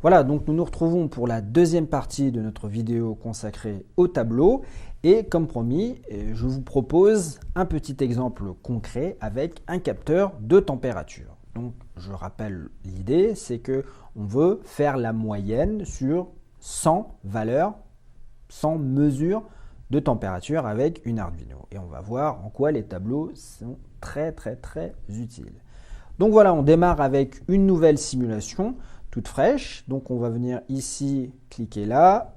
Voilà, donc nous nous retrouvons pour la deuxième partie de notre vidéo consacrée au tableau. Et comme promis, je vous propose un petit exemple concret avec un capteur de température. Donc je rappelle l'idée, c'est qu'on veut faire la moyenne sur 100 valeurs, 100 mesures de température avec une Arduino. Et on va voir en quoi les tableaux sont très utiles. Donc voilà, on démarre avec une nouvelle simulation toute fraîche. Donc on va venir ici, cliquer là,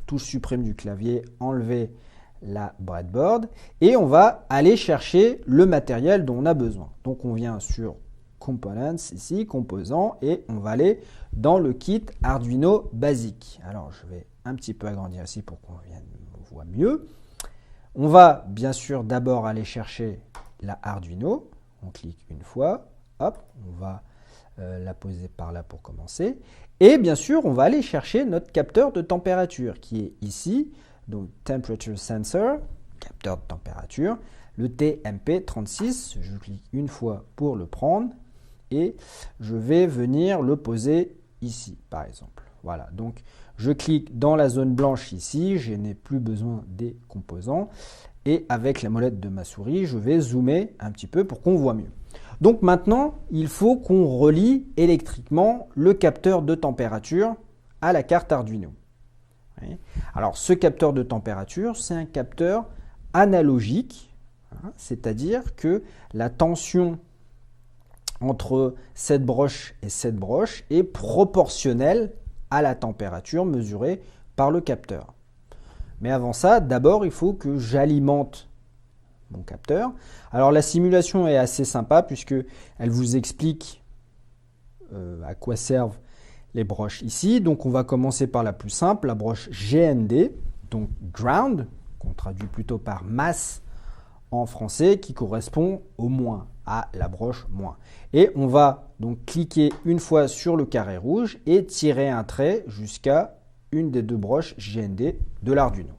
touche suprême du clavier, enlever la breadboard et on va aller chercher le matériel dont on a besoin. Donc on vient sur Components ici, composants, et on va aller dans le kit Arduino basique. Alors je vais un petit peu agrandir ici pour qu'on voit mieux. On va bien sûr d'abord aller chercher la Arduino. On clique une fois, hop, on va la poser par là pour commencer. Et bien sûr, on va aller chercher notre capteur de température qui est ici, donc Temperature Sensor, capteur de température, le TMP36. Je clique une fois pour le prendre et je vais venir le poser ici, par exemple. Voilà, donc je clique dans la zone blanche ici, je n'ai plus besoin des composants. Et avec la molette de ma souris, je vais zoomer un petit peu pour qu'on voit mieux. Donc maintenant, il faut qu'on relie électriquement le capteur de température à la carte Arduino. Alors ce capteur de température, c'est un capteur analogique, c'est-à-dire que la tension entre cette broche et cette broche est proportionnelle à la température mesurée par le capteur. Mais avant ça, d'abord, il faut que j'alimente mon capteur. Alors la simulation est assez sympa puisqu'elle vous explique à quoi servent les broches ici. Donc on va commencer par la plus simple, la broche GND, donc Ground, qu'on traduit plutôt par masse en français, qui correspond au moins, à la broche moins. Et on va donc cliquer une fois sur le carré rouge et tirer un trait jusqu'à une des deux broches GND de l'Arduino.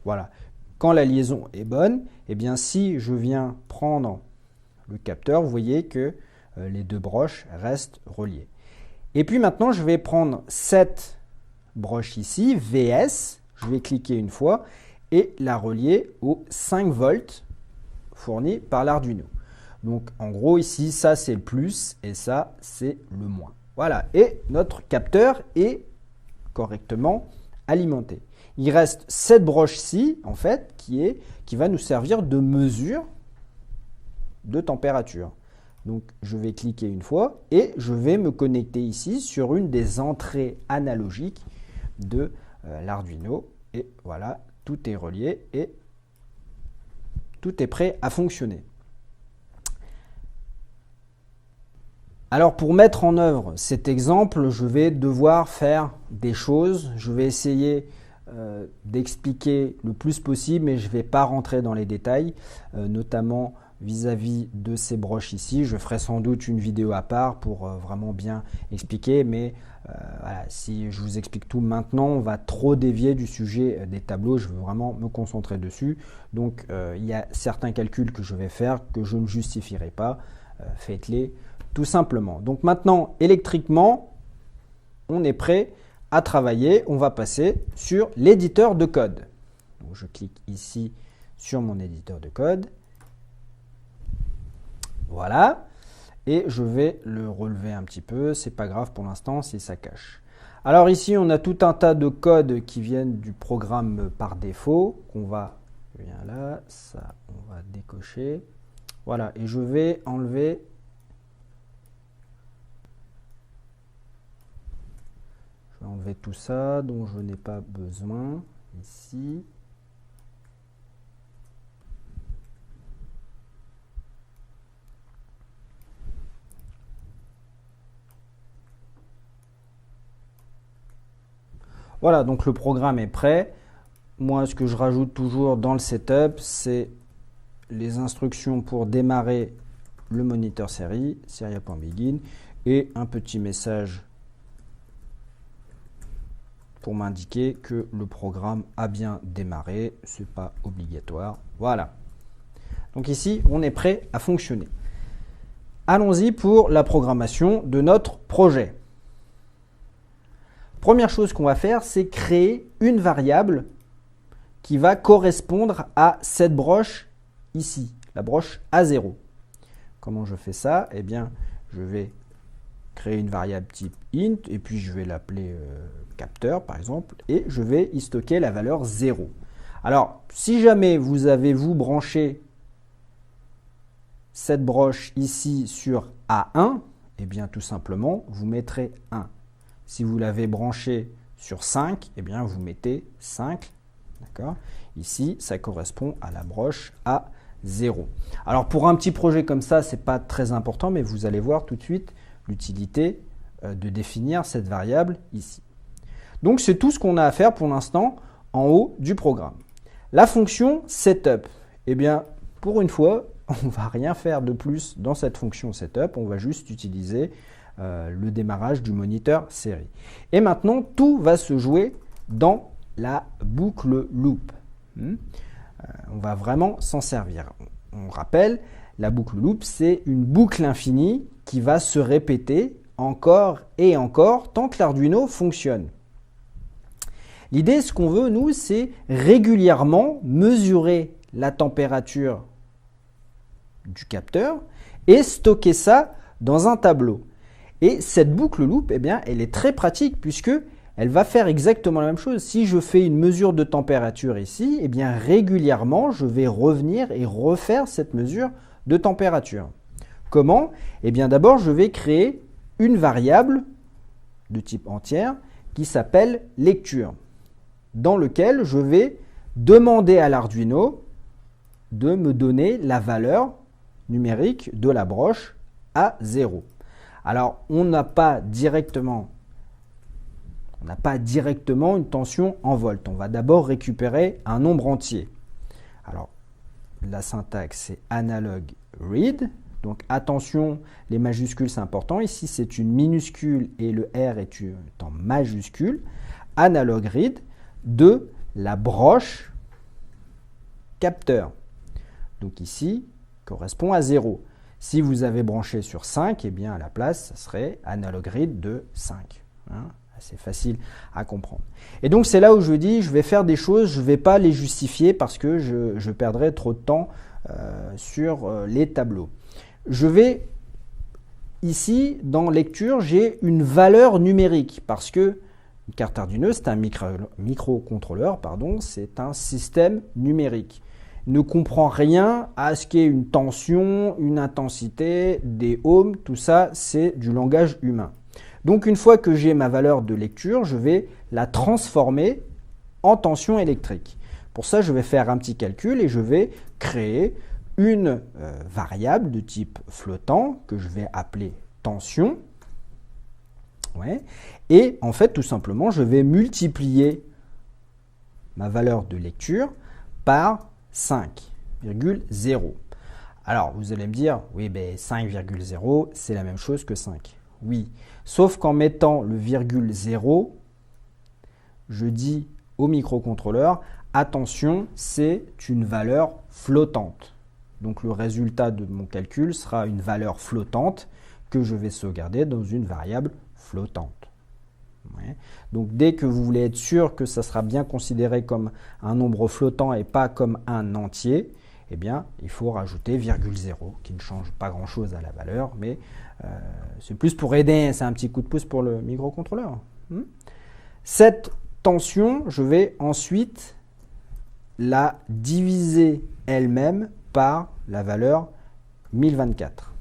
Voilà. Quand la liaison est bonne, eh bien si je viens prendre le capteur, vous voyez que les deux broches restent reliées. Et puis maintenant, je vais prendre cette broche ici, VS, je vais cliquer une fois et la relier aux 5 volts fournis par l'Arduino. Donc en gros ici, ça c'est le plus et ça c'est le moins. Voilà, et notre capteur est correctement alimenté. Il reste cette broche-ci, en fait, qui va nous servir de mesure de température. Donc, je vais cliquer une fois et je vais me connecter ici sur une des entrées analogiques de l'Arduino. Et voilà, tout est relié et tout est prêt à fonctionner. Alors, pour mettre en œuvre cet exemple, je vais devoir faire des choses. Je vais essayer d'expliquer le plus possible, mais je ne vais pas rentrer dans les détails, notamment vis-à-vis de ces broches ici. Je ferai sans doute une vidéo à part pour vraiment bien expliquer, mais voilà, si je vous explique tout maintenant, on va trop dévier du sujet des tableaux. Je veux vraiment me concentrer dessus. Donc, il y a certains calculs que je vais faire que je ne justifierai pas. Faites-les tout simplement. Donc maintenant, électriquement, on est prêt à travailler. On va passer sur l'éditeur de code. Donc, je clique ici sur mon éditeur de code. Voilà. Et je vais le relever un petit peu. C'est pas grave pour l'instant si ça cache. Alors ici, on a tout un tas de codes qui viennent du programme par défaut. Qu'on va, bien là, ça, on va décocher. Voilà. Et je vais enlever tout ça dont je n'ai pas besoin ici. Voilà, donc le programme est prêt. Moi, ce que je rajoute toujours dans le setup, c'est les instructions pour démarrer le moniteur série, Serial.begin, et un petit message pour m'indiquer que le programme a bien démarré. Ce n'est pas obligatoire. Voilà. Donc ici, on est prêt à fonctionner. Allons-y pour la programmation de notre projet. Première chose qu'on va faire, c'est créer une variable qui va correspondre à cette broche ici, la broche A0. Comment je fais ça? Eh bien, je vais créer une variable type int et puis je vais l'appeler capteur par exemple et je vais y stocker la valeur 0. Alors, si jamais vous avez branché cette broche ici sur A1, eh bien tout simplement, vous mettrez 1. Si vous l'avez branché sur 5, eh bien vous mettez 5. D'accord? Ici, ça correspond à la broche A0. Alors pour un petit projet comme ça, ce n'est pas très important, mais vous allez voir tout de suite l'utilité de définir cette variable ici. Donc c'est tout ce qu'on a à faire pour l'instant en haut du programme. La fonction setup, eh bien pour une fois, on ne va rien faire de plus dans cette fonction setup, on va juste utiliser le démarrage du moniteur série. Et maintenant, tout va se jouer dans la boucle loop. On va vraiment s'en servir. On rappelle, la boucle loop, c'est une boucle infinie qui va se répéter encore et encore tant que l'Arduino fonctionne. L'idée, ce qu'on veut, nous, c'est régulièrement mesurer la température du capteur et stocker ça dans un tableau. Et cette boucle loop, eh bien, elle est très pratique puisque elle va faire exactement la même chose. Si je fais une mesure de température ici, eh bien, régulièrement, je vais revenir et refaire cette mesure de température. Comment? Eh bien, d'abord, je vais créer une variable de type entière qui s'appelle lecture, dans lequel je vais demander à l'Arduino de me donner la valeur numérique de la broche A0. Alors, on n'a pas directement une tension en volts. On va d'abord récupérer un nombre entier. Alors, la syntaxe, c'est analog read. Donc, attention, les majuscules, c'est important. Ici, c'est une minuscule et le R est en majuscule. Analog read de la broche capteur. Donc ici, correspond à 0. Si vous avez branché sur 5, eh bien à la place, ça serait analog read de 5. Assez facile à comprendre. Et donc c'est là où je dis, je vais faire des choses, je ne vais pas les justifier parce que je perdrai trop de temps sur les tableaux. Je vais, ici, dans lecture, j'ai une valeur numérique parce que une carte Arduino, c'est un microcontrôleur, c'est un système numérique. Il ne comprend rien à ce qu'est une tension, une intensité, des ohms, tout ça, c'est du langage humain. Donc une fois que j'ai ma valeur de lecture, je vais la transformer en tension électrique. Pour ça, je vais faire un petit calcul et je vais créer une variable de type flottant que je vais appeler tension. Ouais. Et en fait, tout simplement, je vais multiplier ma valeur de lecture par 5,0. Alors, vous allez me dire, oui, ben 5,0, c'est la même chose que 5. Oui, sauf qu'en mettant le virgule 0, je dis au microcontrôleur, attention, c'est une valeur flottante. Donc, le résultat de mon calcul sera une valeur flottante que je vais sauvegarder dans une variable flottante. Ouais. Donc dès que vous voulez être sûr que ça sera bien considéré comme un nombre flottant et pas comme un entier, eh bien il faut rajouter ,0 qui ne change pas grand chose à la valeur, mais c'est plus pour aider, c'est un petit coup de pouce pour le microcontrôleur. Cette tension, je vais ensuite la diviser elle-même par la valeur 1024.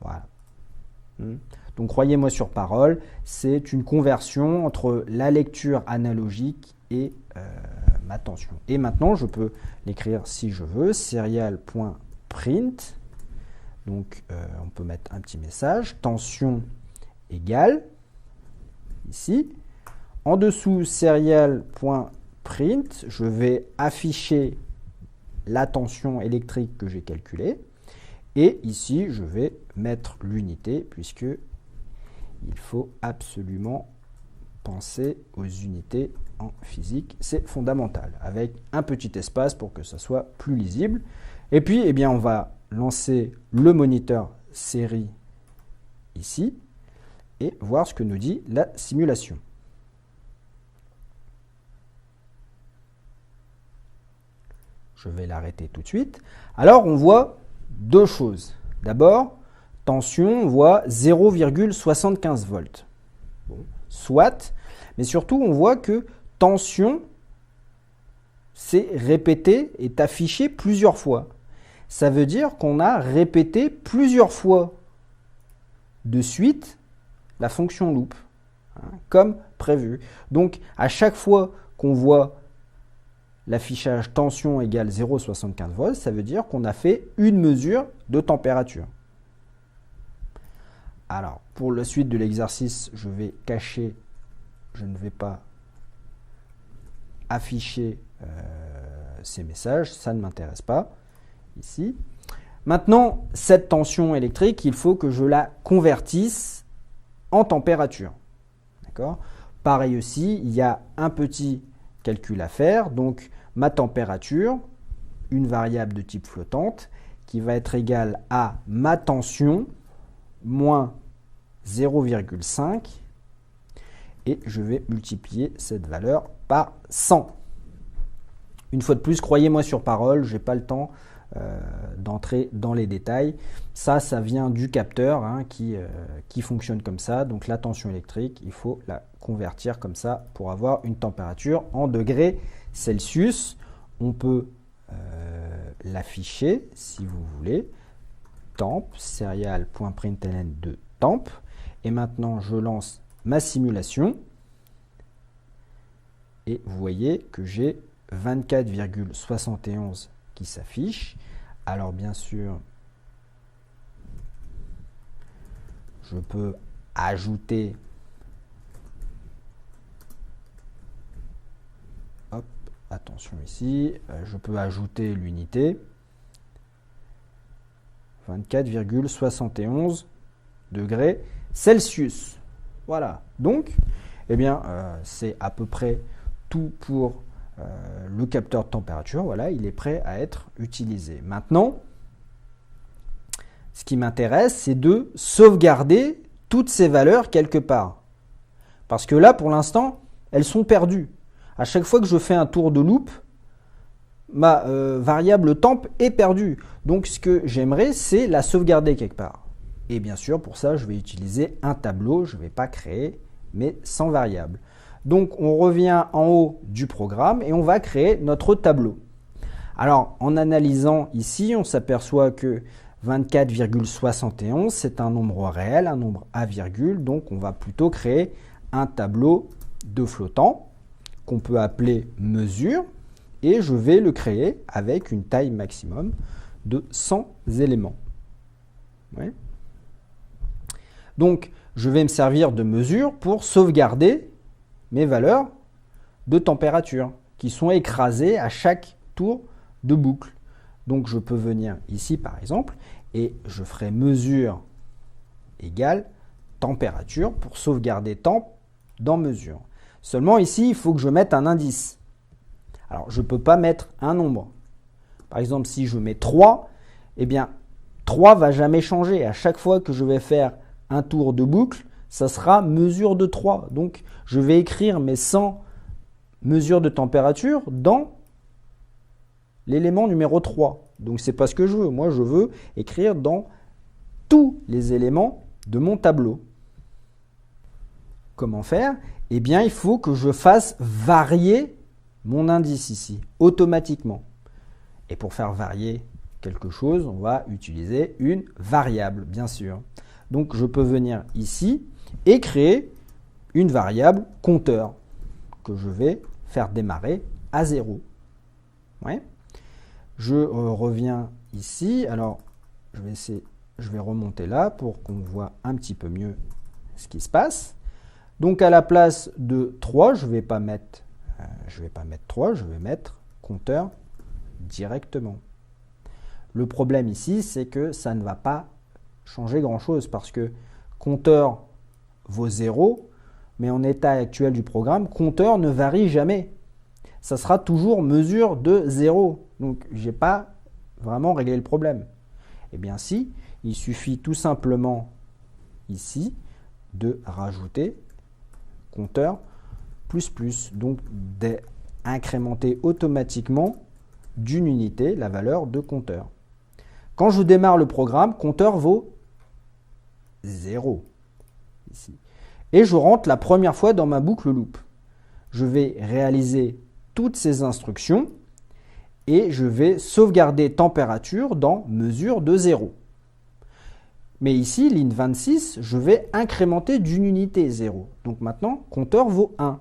Voilà. Donc croyez-moi sur parole, c'est une conversion entre la lecture analogique et ma tension. Et maintenant, je peux l'écrire si je veux, serial.print. Donc on peut mettre un petit message, tension égale, ici. En dessous, serial.print, je vais afficher la tension électrique que j'ai calculée. Et ici, je vais mettre l'unité puisque il faut absolument penser aux unités en physique. C'est fondamental, avec un petit espace pour que ça soit plus lisible. Et puis, eh bien, on va lancer le moniteur série ici et voir ce que nous dit la simulation. je vais l'arrêter tout de suite. Alors on voit deux choses. D'abord, tension, on voit 0,75 volts. Bon, soit, mais surtout on voit que tension, c'est répété, est affiché plusieurs fois. Ça veut dire qu'on a répété plusieurs fois de suite la fonction loop, hein, comme prévu. Donc à chaque fois qu'on voit l'affichage tension égale 0,75 volts, ça veut dire qu'on a fait une mesure de température. Alors, pour la suite de l'exercice, je vais cacher, je ne vais pas afficher ces messages, ça ne m'intéresse pas, ici. Maintenant, cette tension électrique, il faut que je la convertisse en température. D'accord ? Pareil aussi, il y a un petit calcul à faire, donc ma température, une variable de type flottante, qui va être égale à ma tension moins 0,5 et je vais multiplier cette valeur par 100. Une fois de plus, croyez-moi sur parole, je n'ai pas le temps d'entrer dans les détails. Ça vient du capteur hein, qui fonctionne comme ça. Donc la tension électrique, il faut la convertir comme ça pour avoir une température en degrés Celsius. On peut l'afficher si vous voulez. Temp, serial.println de temp. Et maintenant, je lance ma simulation. Et vous voyez que j'ai 24,71 qui s'affiche. Alors bien sûr, je peux ajouter attention ici, je peux ajouter l'unité 24,71 degrés Celsius. Voilà, donc eh bien, c'est à peu près tout pour le capteur de température. Voilà, il est prêt à être utilisé. Maintenant, ce qui m'intéresse, c'est de sauvegarder toutes ces valeurs quelque part. Parce que là, pour l'instant, elles sont perdues. À chaque fois que je fais un tour de loop, ma variable temp est perdue. Donc, ce que j'aimerais, c'est la sauvegarder quelque part. Et bien sûr, pour ça, je vais utiliser un tableau. Je ne vais pas créer, mais sans variable. Donc, on revient en haut du programme et on va créer notre tableau. Alors, en analysant ici, on s'aperçoit que 24,71, c'est un nombre réel, un nombre à virgule. Donc, on va plutôt créer un tableau de flottant qu'on peut appeler mesure. Et je vais le créer avec une taille maximum de 100 éléments. Ouais. Donc, je vais me servir de mesure pour sauvegarder mes valeurs de température qui sont écrasées à chaque tour de boucle. Donc, je peux venir ici, par exemple, et je ferai mesure égale température pour sauvegarder temp dans mesure. Seulement, ici, il faut que je mette un indice. Alors, je ne peux pas mettre un nombre. Par exemple, si je mets 3, eh bien, 3 ne va jamais changer. À chaque fois que je vais faire un tour de boucle, ça sera mesure de 3. Donc, je vais écrire mes 100 mesures de température dans l'élément numéro 3. Donc, ce n'est pas ce que je veux. Moi, je veux écrire dans tous les éléments de mon tableau. Comment faire? Eh bien, il faut que je fasse varier mon indice ici, automatiquement. Et pour faire varier quelque chose, on va utiliser une variable, bien sûr. Donc, je peux venir ici et créer une variable compteur que je vais faire démarrer à 0. Ouais. Je reviens ici. Alors, je vais remonter là pour qu'on voit un petit peu mieux ce qui se passe. Donc, à la place de 3, je ne vais pas mettre 3, je vais mettre compteur directement. Le problème ici, c'est que ça ne va pas changer grand-chose parce que compteur vaut 0, mais en état actuel du programme, compteur ne varie jamais. Ça sera toujours mesure de 0. Donc, je n'ai pas vraiment réglé le problème. Eh bien si, il suffit tout simplement ici de rajouter compteur plus plus, donc d'incrémenter automatiquement d'une unité la valeur de compteur. Quand je démarre le programme, compteur vaut 0. Ici. Et je rentre la première fois dans ma boucle loop. Je vais réaliser toutes ces instructions et je vais sauvegarder température dans mesure de 0. Mais ici, ligne 26, je vais incrémenter d'une unité 0. Donc maintenant, compteur vaut 1.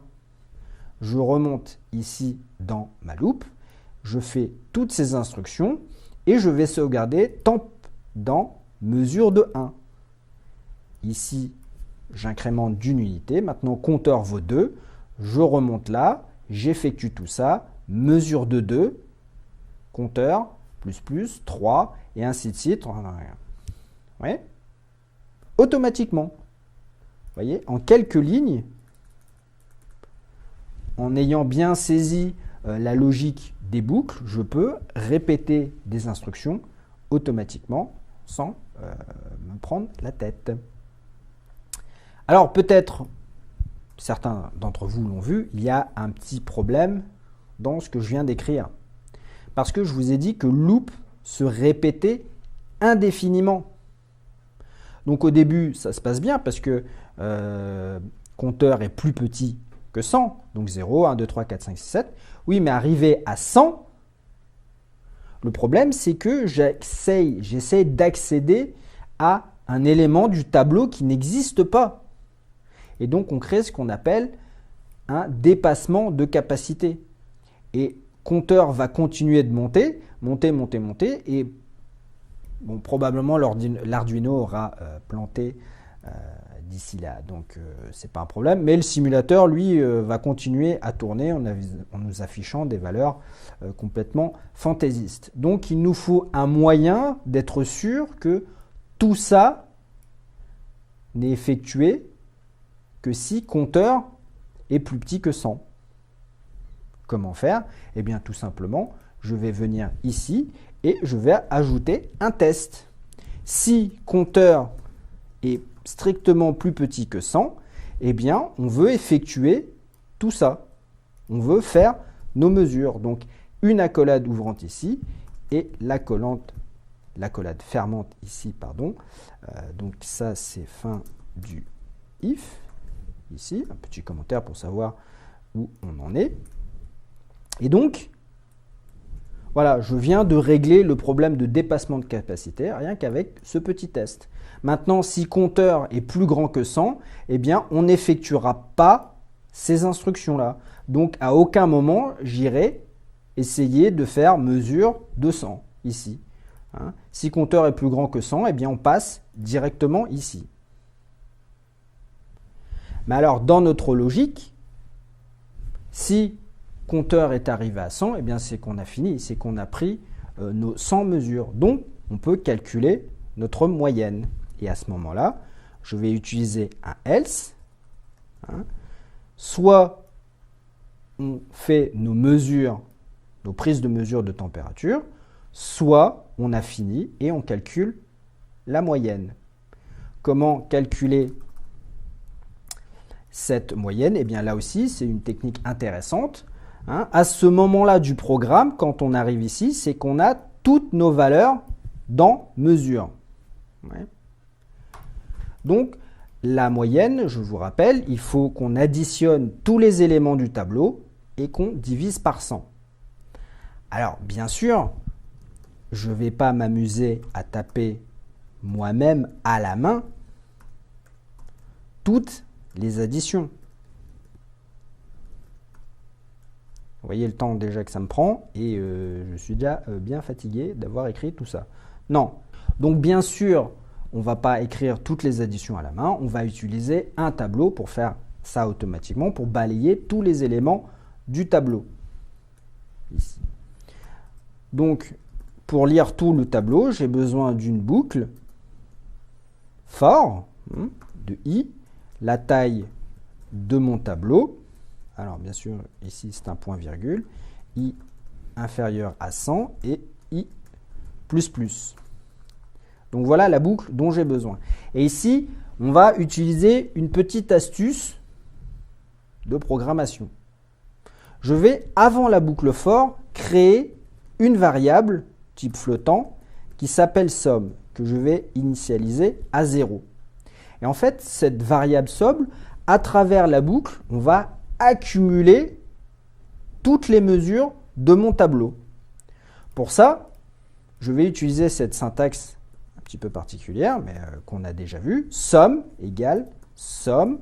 Je remonte ici dans ma loupe, je fais toutes ces instructions et je vais sauvegarder temp dans mesure de 1. Ici, j'incrémente d'une unité. Maintenant, compteur vaut 2. Je remonte là, j'effectue tout ça, mesure de 2, compteur, plus, 3, et ainsi de suite. Ouais. Automatiquement. Vous voyez, en quelques lignes, en ayant bien saisi la logique des boucles, je peux répéter des instructions automatiquement sans me prendre la tête. Alors peut-être, certains d'entre vous l'ont vu, il y a un petit problème dans ce que je viens d'écrire. Parce que je vous ai dit que loop se répétait indéfiniment. Donc au début, ça se passe bien parce que compteur est plus petit que 100. Donc 0, 1, 2, 3, 4, 5, 6, 7. Oui, mais arrivé à 100, le problème c'est que j'essaie d'accéder à un élément du tableau qui n'existe pas. Et donc on crée ce qu'on appelle un dépassement de capacité. Et compteur va continuer de monter, et bon, probablement l'Arduino aura planté d'ici là, donc c'est pas un problème. Mais le simulateur, lui, va continuer à tourner en nous affichant des valeurs complètement fantaisistes. Donc il nous faut un moyen d'être sûr que tout ça n'est effectué que si compteur est plus petit que 100. Comment faire? Eh bien tout simplement, je vais venir ici et je vais ajouter un test. Si compteur est strictement plus petit que 100, eh bien on veut effectuer tout ça. On veut faire nos mesures. Donc une accolade ouvrante ici et l'accolade fermante ici, pardon. Donc ça c'est fin du if. Ici, un petit commentaire pour savoir où on en est. Et donc, voilà, je viens de régler le problème de dépassement de capacité rien qu'avec ce petit test. Maintenant, si compteur est plus grand que 100, eh bien, on n'effectuera pas ces instructions-là. Donc, à aucun moment, j'irai essayer de faire mesure de 100, ici. Hein. Si compteur est plus grand que 100, eh bien, on passe directement ici. Mais alors, dans notre logique, si compteur est arrivé à 100, eh bien c'est qu'on a fini, c'est qu'on a pris nos 100 mesures. Donc, on peut calculer notre moyenne. Et à ce moment-là, je vais utiliser un else. Hein. Soit on fait nos mesures, nos prises de mesure de température, soit on a fini et on calcule la moyenne. Comment calculer cette moyenne? Eh bien là aussi, c'est une technique intéressante. Hein. À ce moment-là du programme, quand on arrive ici, c'est qu'on a toutes nos valeurs dans mesure. Ouais. Donc, la moyenne, je vous rappelle, il faut qu'on additionne tous les éléments du tableau et qu'on divise par 100. Alors, bien sûr, je ne vais pas m'amuser à taper moi-même à la main toutes les additions. Vous voyez le temps déjà que ça me prend et je suis déjà bien fatigué d'avoir écrit tout ça. Non. Donc bien sûr, on ne va pas écrire toutes les additions à la main. On va utiliser un tableau pour faire ça automatiquement, pour balayer tous les éléments du tableau. Ici. Donc, pour lire tout le tableau, j'ai besoin d'une boucle for de i, la taille de mon tableau. Alors, bien sûr, ici, c'est un point virgule. I inférieur à 100 et I plus plus. Donc, voilà la boucle dont j'ai besoin. Et ici, on va utiliser une petite astuce de programmation. Je vais, avant la boucle for, créer une variable type flottant qui s'appelle somme, que je vais initialiser à 0. Et en fait, cette variable somme, à travers la boucle, on va accumuler toutes les mesures de mon tableau. Pour ça, je vais utiliser cette syntaxe un petit peu particulière, mais qu'on a déjà vue. Somme égale somme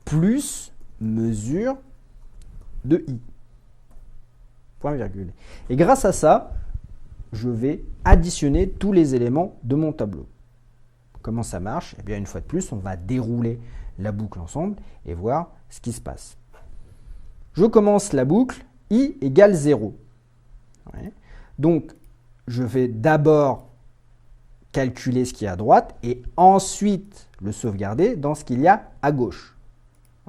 plus mesure de i. Point virgule. Et grâce à ça, je vais additionner tous les éléments de mon tableau. Comment ça marche? Eh bien, une fois de plus, on va dérouler la boucle ensemble et voir ce qui se passe. Je commence la boucle, i égale 0. Ouais. Donc, je vais d'abord calculer ce qu'il y a à droite et ensuite le sauvegarder dans ce qu'il y a à gauche.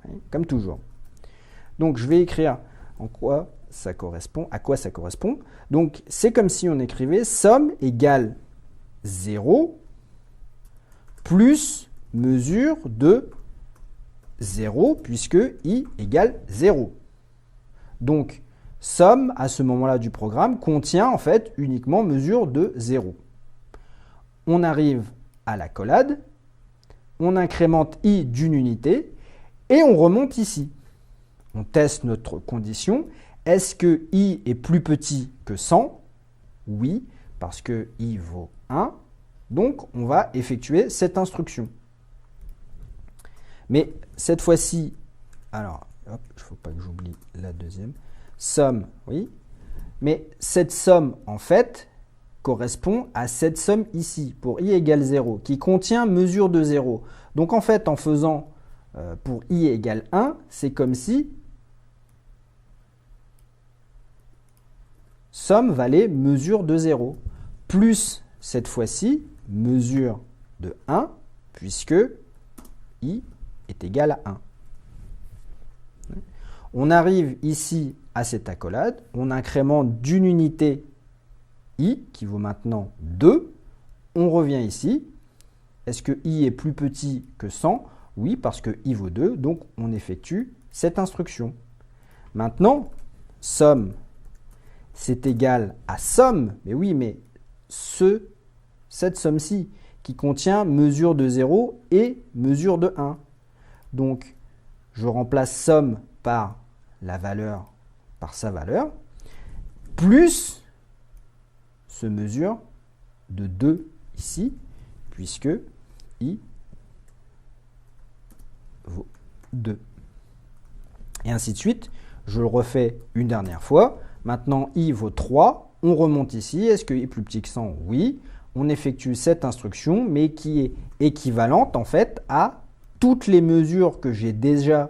Ouais, comme toujours. Donc, je vais écrire en quoi ça correspond, à quoi ça correspond. Donc, c'est comme si on écrivait somme égale 0 plus mesure de 0 puisque i égale 0. Donc, somme, à ce moment-là du programme, contient en fait uniquement mesure de 0. On arrive à l'accolade, on incrémente i d'une unité et on remonte ici. On teste notre condition. Est-ce que i est plus petit que 100? Oui, parce que i vaut 1. Donc, on va effectuer cette instruction. Mais cette fois-ci, alors, hop, il ne faut pas que j'oublie la deuxième. Somme, oui. Mais cette somme, en fait, correspond à cette somme ici, pour i égale 0, qui contient mesure de 0. Donc, en fait, en faisant pour i égale 1, c'est comme si somme valait mesure de 0, plus cette fois-ci, mesure de 1, puisque i est égal à 1. On arrive ici à cette accolade, on incrémente d'une unité i, qui vaut maintenant 2. On revient ici. Est-ce que i est plus petit que 100? Oui, parce que i vaut 2, donc on effectue cette instruction. Maintenant, somme, c'est égal à somme, mais oui, mais cette somme-ci, qui contient mesure de 0 et mesure de 1. Donc, je remplace somme par la valeur, par sa valeur, plus ce mesure de 2 ici, puisque i vaut 2. Et ainsi de suite, je le refais une dernière fois. Maintenant, i vaut 3, on remonte ici. Est-ce que i est plus petit que 100? Oui. On effectue cette instruction, mais qui est équivalente en fait à toutes les mesures que j'ai déjà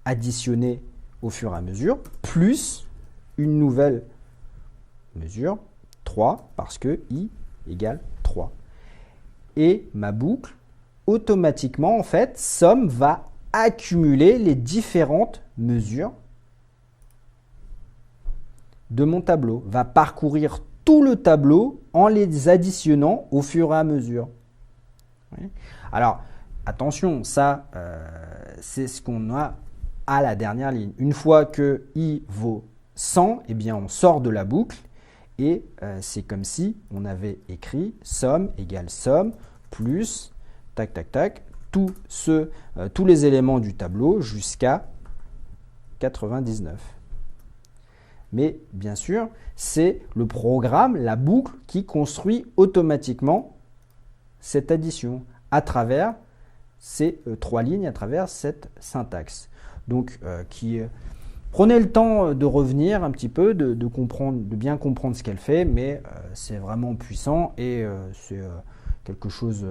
additionnées au fur et à mesure, plus une nouvelle mesure, 3, parce que i égale 3. Et ma boucle, automatiquement, en fait, somme va accumuler les différentes mesures de mon tableau, va parcourir tout le tableau en les additionnant au fur et à mesure. Oui. Alors, attention, ça, c'est ce qu'on a à la dernière ligne. Une fois que i vaut 100, eh bien, on sort de la boucle et c'est comme si on avait écrit somme égale somme plus, tac, tac, tac, tous les éléments du tableau jusqu'à 99. Mais bien sûr, c'est le programme, la boucle, qui construit automatiquement cette addition à travers ces 3 lignes, à travers cette syntaxe. Donc, prenez le temps de revenir un petit peu, de comprendre, de bien comprendre ce qu'elle fait, mais c'est vraiment puissant et c'est quelque chose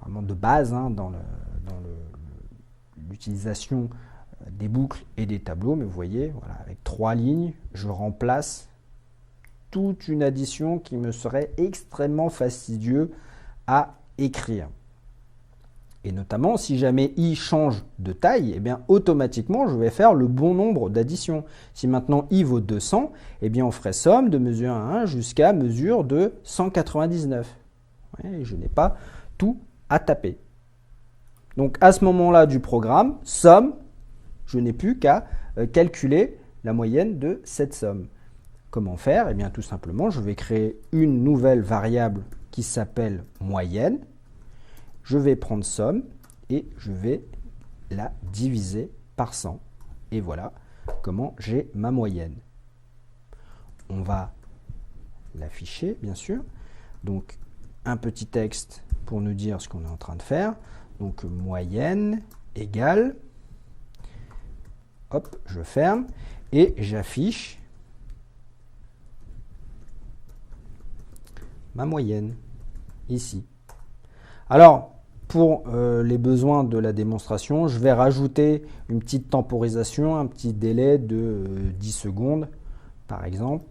vraiment de base dans l'utilisation des boucles et des tableaux. Mais vous voyez, voilà, avec 3 lignes, je remplace toute une addition qui me serait extrêmement fastidieux à écrire. Et notamment, si jamais i change de taille, eh bien, automatiquement, je vais faire le bon nombre d'additions. Si maintenant i vaut 200, eh bien, on ferait somme de mesure 1 jusqu'à mesure de 199. Ouais, je n'ai pas tout à taper. Donc, à ce moment-là du programme, somme, je n'ai plus qu'à calculer la moyenne de cette somme. Comment faire? Eh bien, tout simplement, je vais créer une nouvelle variable qui s'appelle moyenne. Je vais prendre somme et je vais la diviser par 100. Et voilà comment j'ai ma moyenne. On va l'afficher, bien sûr. Donc, un petit texte pour nous dire ce qu'on est en train de faire. Donc, moyenne égale, hop, je ferme, et j'affiche ma moyenne, ici. Alors, pour les besoins de la démonstration, je vais rajouter une petite temporisation, un petit délai de 10 secondes, par exemple,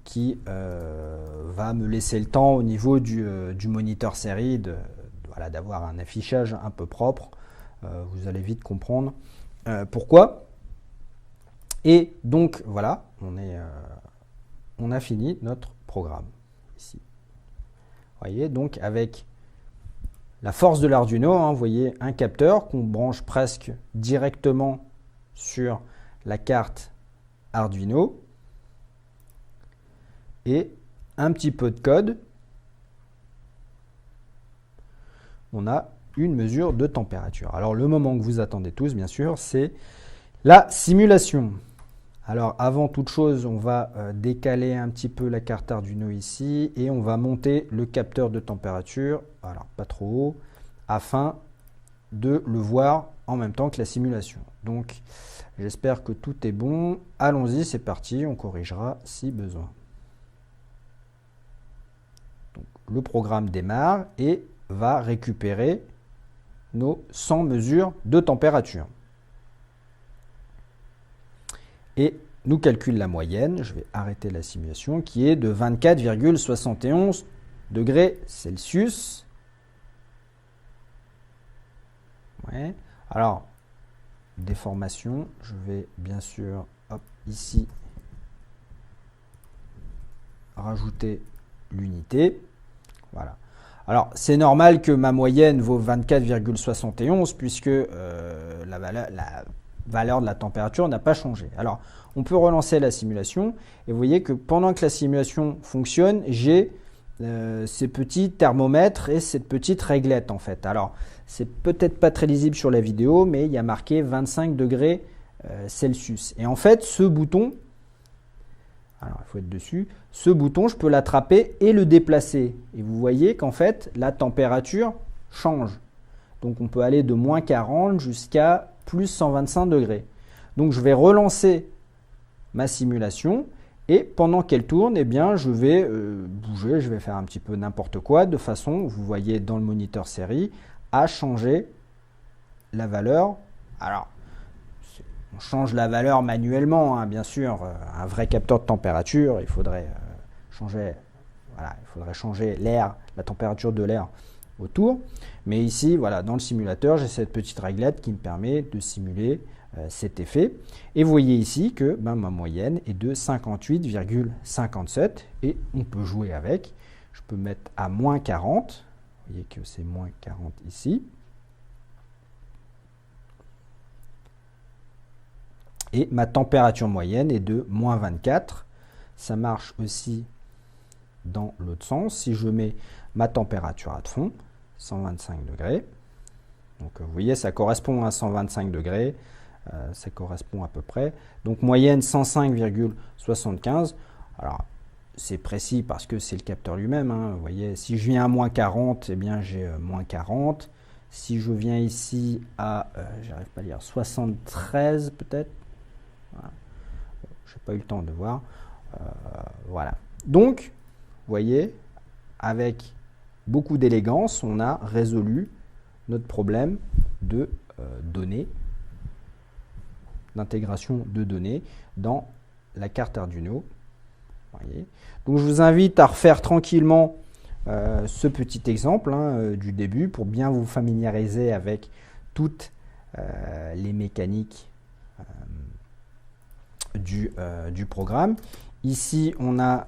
qui va me laisser le temps au niveau du moniteur série d'avoir un affichage un peu propre. Vous allez vite comprendre pourquoi. Et donc, voilà, on a fini notre programme, ici. Vous voyez, donc avec la force de l'Arduino, vous voyez un capteur qu'on branche presque directement sur la carte Arduino et un petit peu de code. On a une mesure de température. Alors le moment que vous attendez tous, bien sûr, c'est la simulation. Alors avant toute chose, on va décaler un petit peu la carte Arduino ici et on va monter le capteur de température, alors pas trop haut, afin de le voir en même temps que la simulation. Donc j'espère que tout est bon. Allons-y, c'est parti, on corrigera si besoin. Donc, le programme démarre et va récupérer nos 100 mesures de température. Et nous calcule la moyenne, je vais arrêter la simulation, qui est de 24,71 degrés Celsius. Ouais. Alors, déformation, je vais bien sûr, hop, ici, rajouter l'unité. Voilà. Alors, c'est normal que ma moyenne vaut 24,71 puisque la valeur de la température n'a pas changé. Alors, on peut relancer la simulation et vous voyez que pendant que la simulation fonctionne, j'ai ces petits thermomètres et cette petite réglette en fait. Alors, c'est peut-être pas très lisible sur la vidéo, mais il y a marqué 25 degrés Celsius. Et en fait, ce bouton, alors il faut être dessus, ce bouton, je peux l'attraper et le déplacer. Et vous voyez qu'en fait, la température change. Donc, on peut aller de moins 40 jusqu'à plus 125 degrés. Donc, je vais relancer ma simulation et pendant qu'elle tourne, eh bien, je vais bouger, je vais faire un petit peu n'importe quoi de façon, vous voyez dans le moniteur série, à changer la valeur. Alors, on change la valeur manuellement, hein, bien sûr. Un vrai capteur de température, il faudrait changer, voilà, il faudrait changer l'air, la température de l'air autour. Mais ici, voilà, dans le simulateur, j'ai cette petite réglette qui me permet de simuler cet effet. Et vous voyez ici que ma moyenne est de 58,57 et on peut jouer avec. Je peux mettre à moins 40. Vous voyez que c'est moins 40 ici. Et ma température moyenne est de moins 24. Ça marche aussi dans l'autre sens. Si je mets ma température à fond, 125 degrés. Donc vous voyez, ça correspond à 125 degrés. Ça correspond à peu près. Donc moyenne 105,75. Alors c'est précis parce que c'est le capteur lui-même. Hein. Vous voyez, si je viens à moins 40, eh bien j'ai moins 40. Si je viens ici à, j'arrive pas à lire, 73 peut-être. Voilà. Je n'ai pas eu le temps de voir. Voilà. Donc, vous voyez, avec beaucoup d'élégance, on a résolu notre problème de données, d'intégration de données dans la carte Arduino. Voyez. Donc je vous invite à refaire tranquillement ce petit exemple du début pour bien vous familiariser avec toutes les mécaniques du programme. Ici on a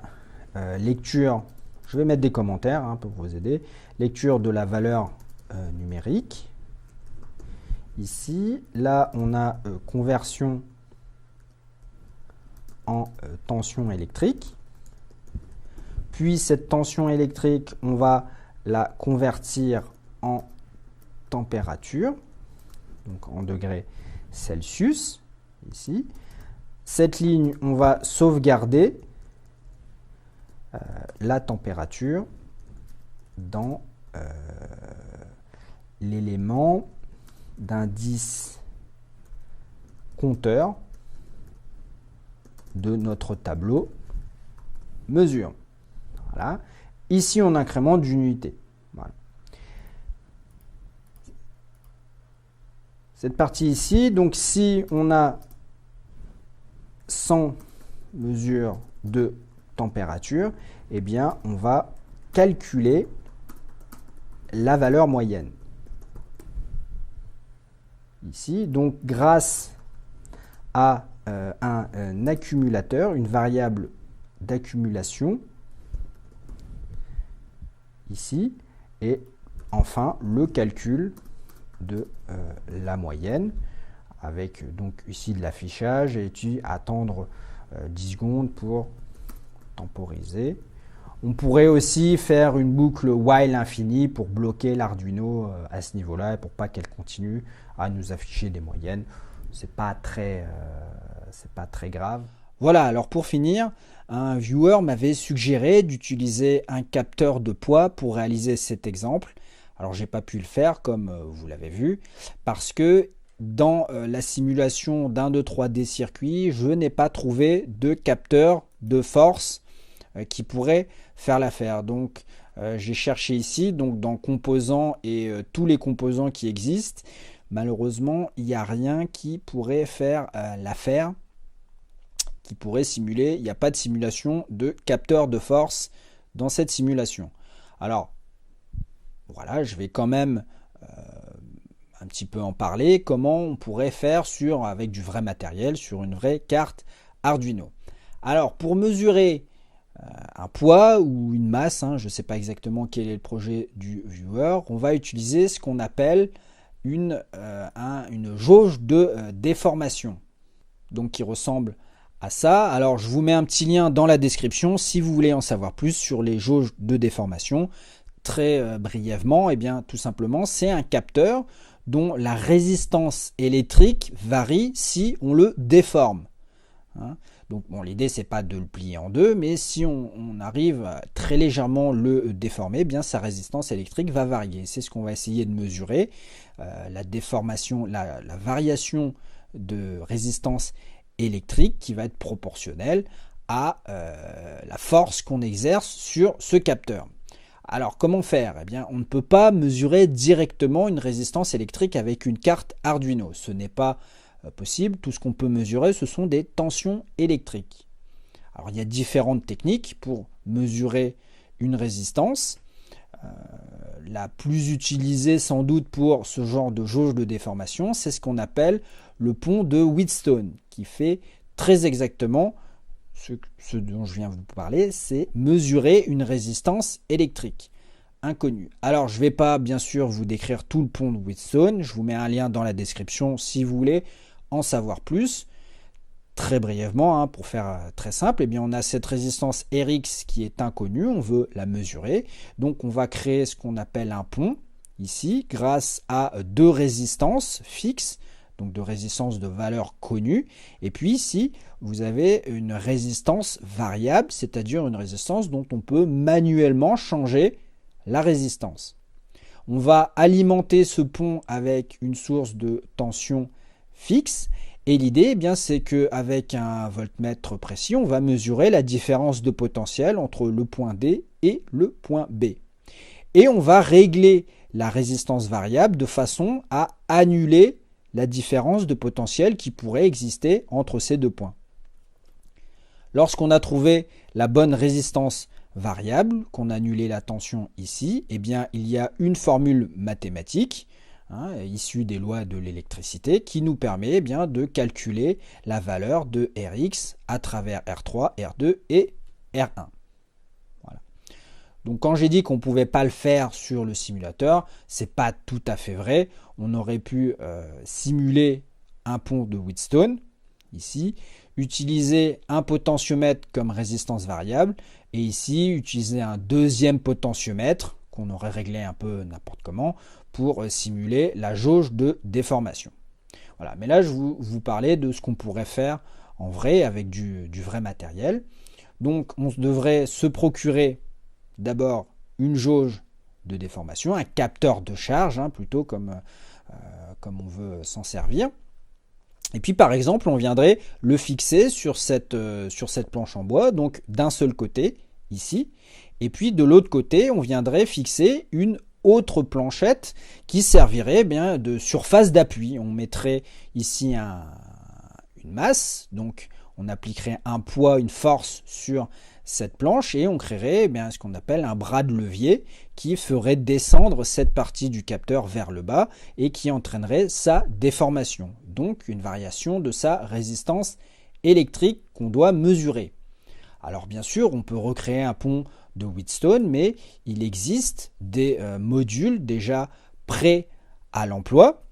lecture, je vais mettre des commentaires pour vous aider, lecture de la valeur numérique. Ici, là on a conversion en tension électrique. Puis cette tension électrique, on va la convertir en température, donc en degrés Celsius, ici. Cette ligne, on va sauvegarder la température dans l'élément d'indice compteur de notre tableau mesure. Voilà. Ici, on incrémente d'une unité. Voilà. Cette partie ici, donc si on a 100 mesures de température, eh bien, on va calculer la valeur moyenne. Ici, donc grâce à un accumulateur, une variable d'accumulation, ici, et enfin le calcul de la moyenne, avec donc ici de l'affichage, et puis attendre 10 secondes pour temporiser. On pourrait aussi faire une boucle while infinie pour bloquer l'Arduino à ce niveau-là, et pour pas qu'elle continue à nous afficher des moyennes. C'est pas très grave. Voilà, alors pour finir, un viewer m'avait suggéré d'utiliser un capteur de poids pour réaliser cet exemple. Alors j'ai pas pu le faire comme vous l'avez vu, parce que dans la simulation d'un de 3D circuit, je n'ai pas trouvé de capteur de force qui pourrait faire l'affaire. Donc j'ai cherché ici, donc dans composants et tous les composants qui existent. Malheureusement, il n'y a rien qui pourrait faire l'affaire, qui pourrait simuler. Il n'y a pas de simulation de capteur de force dans cette simulation. Alors, voilà, je vais quand même un petit peu en parler. Comment on pourrait faire avec du vrai matériel, sur une vraie carte Arduino. Alors, pour mesurer un poids ou une masse, je ne sais pas exactement quel est le projet du viewer, on va utiliser ce qu'on appelle une jauge de déformation, donc qui ressemble à ça. Alors je vous mets un petit lien dans la description si vous voulez en savoir plus sur les jauges de déformation. Très brièvement, bien tout simplement, c'est un capteur dont la résistance électrique varie si on le déforme. Donc bon, l'idée c'est pas de le plier en deux, mais si on arrive à très légèrement le déformer, bien sa résistance électrique va varier. C'est ce qu'on va essayer de mesurer. La déformation, la variation de résistance électrique qui va être proportionnelle à la force qu'on exerce sur ce capteur. Alors comment faire? On ne peut pas mesurer directement une résistance électrique avec une carte Arduino. Ce n'est pas possible. Tout ce qu'on peut mesurer, ce sont des tensions électriques. Alors il y a différentes techniques pour mesurer une résistance. La plus utilisée sans doute pour ce genre de jauge de déformation, c'est ce qu'on appelle le pont de Wheatstone, qui fait très exactement ce dont je viens vous parler, c'est mesurer une résistance électrique inconnue. Alors je ne vais pas bien sûr vous décrire tout le pont de Wheatstone, je vous mets un lien dans la description si vous voulez en savoir plus. Très brièvement, pour faire très simple, on a cette résistance Rx qui est inconnue, on veut la mesurer. Donc on va créer ce qu'on appelle un pont, ici, grâce à deux résistances fixes, donc de résistance de valeur connue. Et puis ici, vous avez une résistance variable, c'est-à-dire une résistance dont on peut manuellement changer la résistance. On va alimenter ce pont avec une source de tension fixe. Et l'idée, c'est qu'avec un voltmètre précis, on va mesurer la différence de potentiel entre le point D et le point B. Et on va régler la résistance variable de façon à annuler la différence de potentiel qui pourrait exister entre ces deux points. Lorsqu'on a trouvé la bonne résistance variable, qu'on a annulé la tension ici, il y a une formule mathématique issue des lois de l'électricité qui nous permet de calculer la valeur de Rx à travers R3, R2 et R1. Voilà. Donc quand j'ai dit qu'on ne pouvait pas le faire sur le simulateur, c'est pas tout à fait vrai. On aurait pu simuler un pont de Wheatstone ici, utiliser un potentiomètre comme résistance variable et ici utiliser un deuxième potentiomètre qu'on aurait réglé un peu n'importe comment pour simuler la jauge de déformation. Voilà, mais là je vous parlais de ce qu'on pourrait faire en vrai avec du vrai matériel. Donc on devrait se procurer d'abord une jauge de déformation, un capteur de charge, plutôt comme on veut s'en servir. Et puis par exemple, on viendrait le fixer sur cette planche en bois, donc d'un seul côté, ici. Et puis de l'autre côté, on viendrait fixer une autre planchette qui servirait de surface d'appui. On mettrait ici une masse, donc on appliquerait un poids, une force sur cette planche et on créerait ce qu'on appelle un bras de levier qui ferait descendre cette partie du capteur vers le bas et qui entraînerait sa déformation, donc une variation de sa résistance électrique qu'on doit mesurer. Alors bien sûr, on peut recréer un pont de Wheatstone, mais il existe des modules déjà prêts à l'emploi.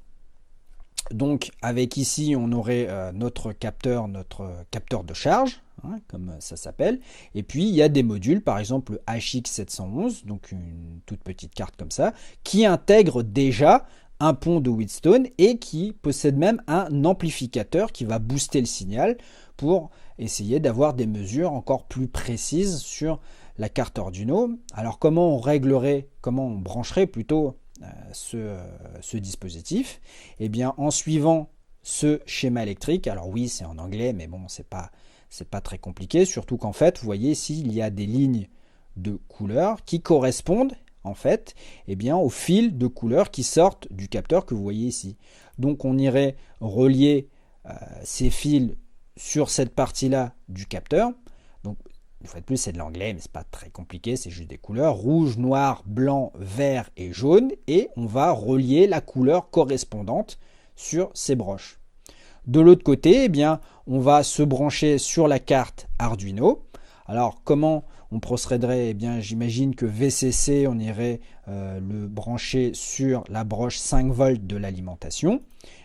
Donc avec ici, on aurait notre capteur de charge, comme ça s'appelle. Et puis il y a des modules, par exemple le HX711, donc une toute petite carte comme ça, qui intègre déjà un pont de Wheatstone et qui possède même un amplificateur qui va booster le signal pour essayer d'avoir des mesures encore plus précises sur la carte Arduino. Alors comment on brancherait plutôt ce dispositif? Eh bien en suivant ce schéma électrique. Alors oui, c'est en anglais, mais bon, c'est pas très compliqué, surtout qu'en fait, vous voyez ici, il y a des lignes de couleurs qui correspondent en fait au fil de couleurs qui sortent du capteur que vous voyez ici. Donc on irait relier ces fils sur cette partie-là du capteur. Donc une fois de plus, c'est de l'anglais, mais c'est pas très compliqué, c'est juste des couleurs rouge, noir, blanc, vert et jaune, et on va relier la couleur correspondante sur ces broches. De l'autre côté, on va se brancher sur la carte Arduino. Alors comment on procéderait? J'imagine que VCC, on irait le brancher sur la broche 5 volts de l'alimentation,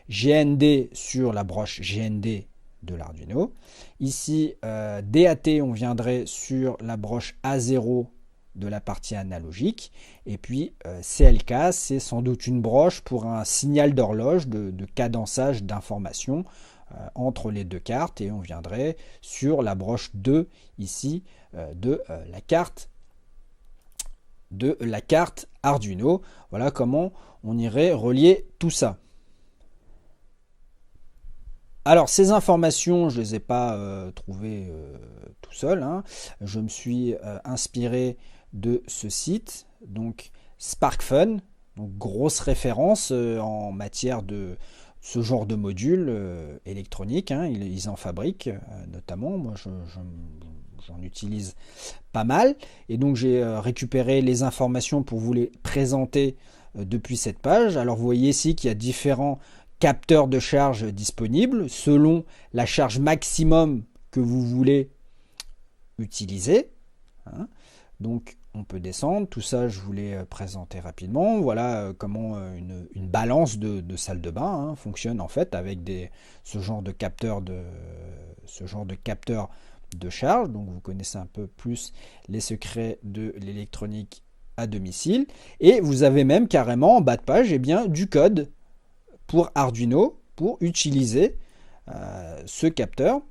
GND sur la broche GND de l'Arduino. Ici, DAT, on viendrait sur la broche A0 de la partie analogique. Et puis CLK, c'est sans doute une broche pour un signal d'horloge de cadençage d'information entre les deux cartes. Et on viendrait sur la broche 2 ici de la carte Arduino. Voilà comment on irait relier tout ça. Alors ces informations, je ne les ai pas trouvées tout seul. Je me suis inspiré de ce site, donc SparkFun, donc grosse référence en matière de ce genre de module électronique. Ils en fabriquent notamment. Moi, j'en utilise pas mal. Et donc j'ai récupéré les informations pour vous les présenter depuis cette page. Alors vous voyez ici qu'il y a différents capteurs de charge disponibles selon la charge maximum que vous voulez utiliser. Donc on peut descendre, tout ça je vous l'ai présenté rapidement. Voilà comment une balance de salle de bain fonctionne en fait avec ce genre de capteur de charge. Donc vous connaissez un peu plus les secrets de l'électronique à domicile. Et vous avez même carrément en bas de page du code pour Arduino pour utiliser ce capteur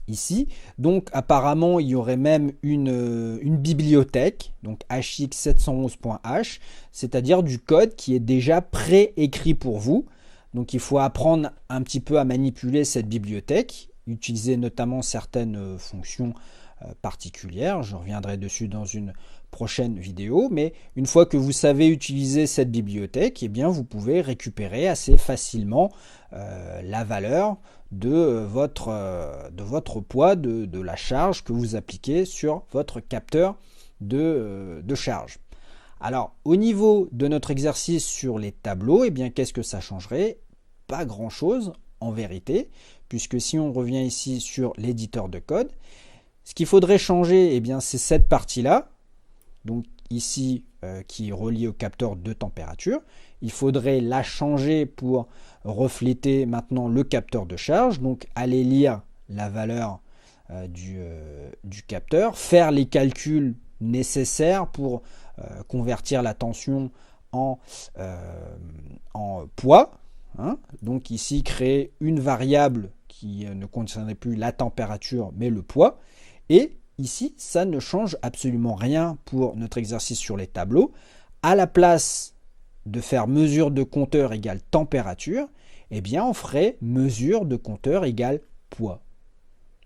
ici. Donc apparemment il y aurait même une bibliothèque, donc HX711.h, c'est-à-dire du code qui est déjà pré-écrit pour vous. Donc il faut apprendre un petit peu à manipuler cette bibliothèque, utiliser notamment certaines fonctions particulières. Je reviendrai dessus dans une prochaine vidéo, mais une fois que vous savez utiliser cette bibliothèque, vous pouvez récupérer assez facilement la valeur de votre poids, de la charge que vous appliquez sur votre capteur de charge. Alors au niveau de notre exercice sur les tableaux, qu'est-ce que ça changerait? Pas grand chose en vérité, puisque si on revient ici sur l'éditeur de code, ce qu'il faudrait changer, c'est cette partie-là, donc ici qui est reliée au capteur de température. Il faudrait la changer pour refléter maintenant le capteur de charge, donc aller lire la valeur du capteur, faire les calculs nécessaires pour convertir la tension en poids. Hein. Donc ici, créer une variable qui ne contiendrait plus la température, mais le poids. Et ici, ça ne change absolument rien pour notre exercice sur les tableaux. À la place de faire mesure de compteur égale température, eh bien, on ferait mesure de compteur égale poids.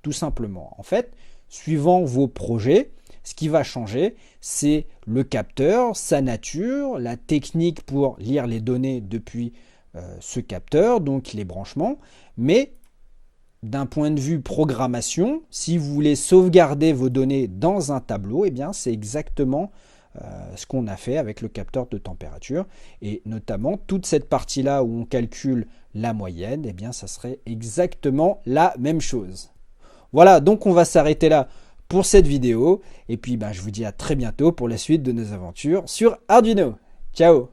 Tout simplement. En fait, suivant vos projets, ce qui va changer, c'est le capteur, sa nature, la technique pour lire les données depuis ce capteur, donc les branchements. Mais d'un point de vue programmation, si vous voulez sauvegarder vos données dans un tableau, eh bien, c'est exactement ce qu'on a fait avec le capteur de température. Et notamment, toute cette partie-là où on calcule la moyenne, eh bien, ça serait exactement la même chose. Voilà, donc on va s'arrêter là pour cette vidéo. Et puis, je vous dis à très bientôt pour la suite de nos aventures sur Arduino. Ciao!